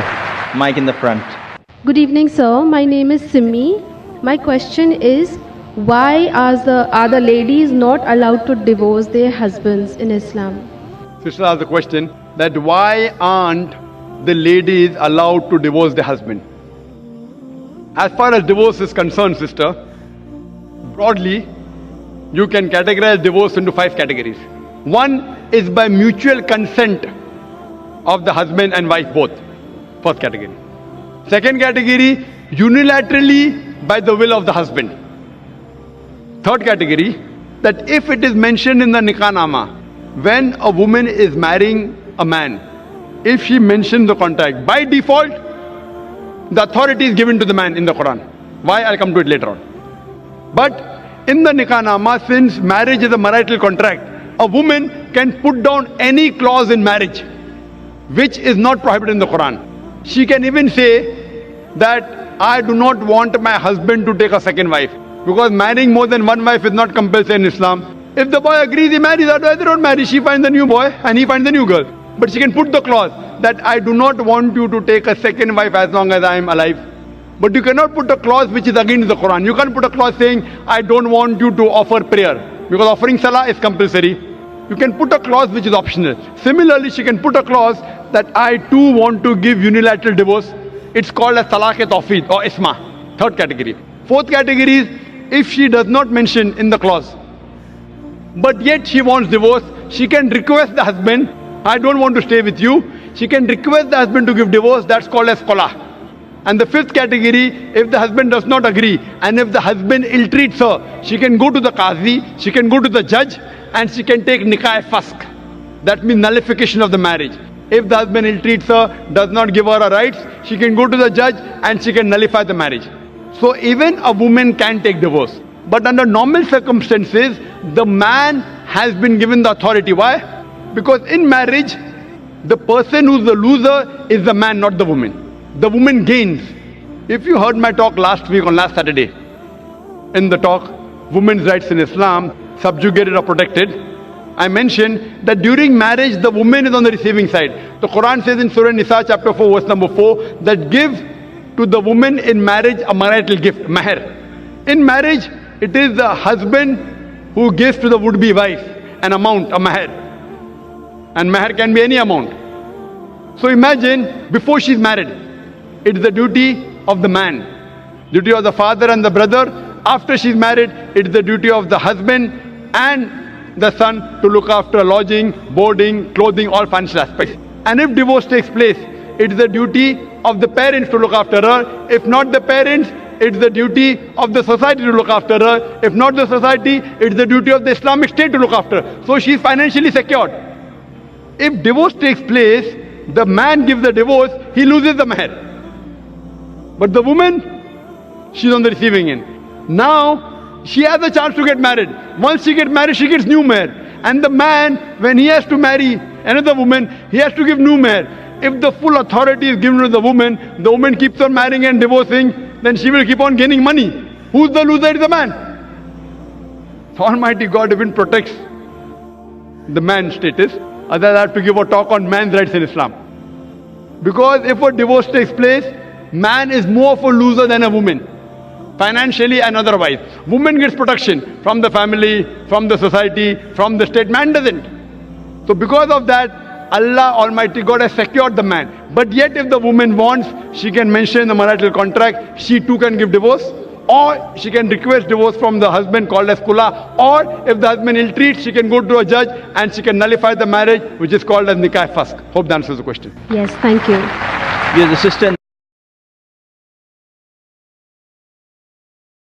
sister. Mic in the front. Good evening, sir. My name is Simi. My question is, why are the ladies not allowed to divorce their husbands in Islam? Sister asked the question that why aren't the ladies allowed to divorce their husband? As far as divorce is concerned, sister, broadly, you can categorize divorce into 5 categories. One is by mutual consent of the husband and wife both. First category. Second category, unilaterally by the will of the husband. Third category, that if it is mentioned in the Nikah Nama, when a woman is marrying a man, if she mentions the contract, by default, the authority is given to the man in the Quran. Why? I'll come to it later on. But in the Nikah Nama, since marriage is a marital contract, a woman can put down any clause in marriage which is not prohibited in the Quran. She can even say that I do not want my husband to take a second wife, because marrying more than one wife is not compulsory in Islam. If the boy agrees, he marries, otherwise they don't marry. She finds a new boy and he finds a new girl. But she can put the clause that I do not want you to take a second wife as long as I am alive. But you cannot put a clause which is against the Quran. You can't put a clause saying I don't want you to offer prayer, because offering salah is compulsory. You can put a clause which is optional. Similarly, she can put a clause that I too want to give unilateral divorce. It's called as talaq-e-tawfeed or isma. Third category. Fourth category is if she does not mention in the clause, but yet she wants divorce, she can request the husband, I don't want to stay with you. She can request the husband to give divorce. That's called as qala. And the fifth category, if the husband does not agree and if the husband ill-treats her, she can go to the qazi, she can go to the judge, and she can take nikah-e-fasq. That means nullification of the marriage. If the husband ill-treats her, does not give her her rights, she can go to the judge and she can nullify the marriage. So even a woman can take divorce. But under normal circumstances, the man has been given the authority. Why? Because in marriage, the person who's the loser is the man, not the woman. The woman gains. If you heard my talk last week on last Saturday, in the talk, Women's Rights in Islam, Subjugated or Protected, I mentioned that during marriage, the woman is on the receiving side. The Quran says in Surah Nisa chapter 4 verse number 4 that give to the woman in marriage a marital gift, mahr. In marriage, it is the husband who gives to the would-be wife an amount, a mahr. And mahr can be any amount. So imagine, before she's married, it is the duty of the man, duty of the father and the brother. After she's married, it is the duty of the husband and the son to look after lodging, boarding, clothing, all financial aspects. And if divorce takes place, it is the duty of the parents to look after her. If not the parents, it's the duty of the society to look after her. If not the society, it's the duty of the Islamic State to look after her. So she is financially secured. If divorce takes place, the man gives the divorce, he loses the mahr. But the woman, she's on the receiving end. Now, she has a chance to get married. Once she gets married, she gets new mahr. And the man, when he has to marry another woman, he has to give new mahr. If the full authority is given to the woman keeps on marrying and divorcing, then she will keep on gaining money. Who's the loser? Is the man. So Almighty God even protects the man's status. Otherwise, I have to give a talk on man's rights in Islam. Because if a divorce takes place, man is more of a loser than a woman, financially and otherwise. Woman gets protection from the family, from the society, from the state. Man doesn't. So because of that, Allah Almighty God has secured the man. But yet if the woman wants, she can mention in the marital contract, she too can give divorce, or she can request divorce from the husband called as kula, or if the husband ill-treats, she can go to a judge and she can nullify the marriage, which is called as nikah-e-fasq. Hope that answers the question. Yes, thank you. We have the sister in the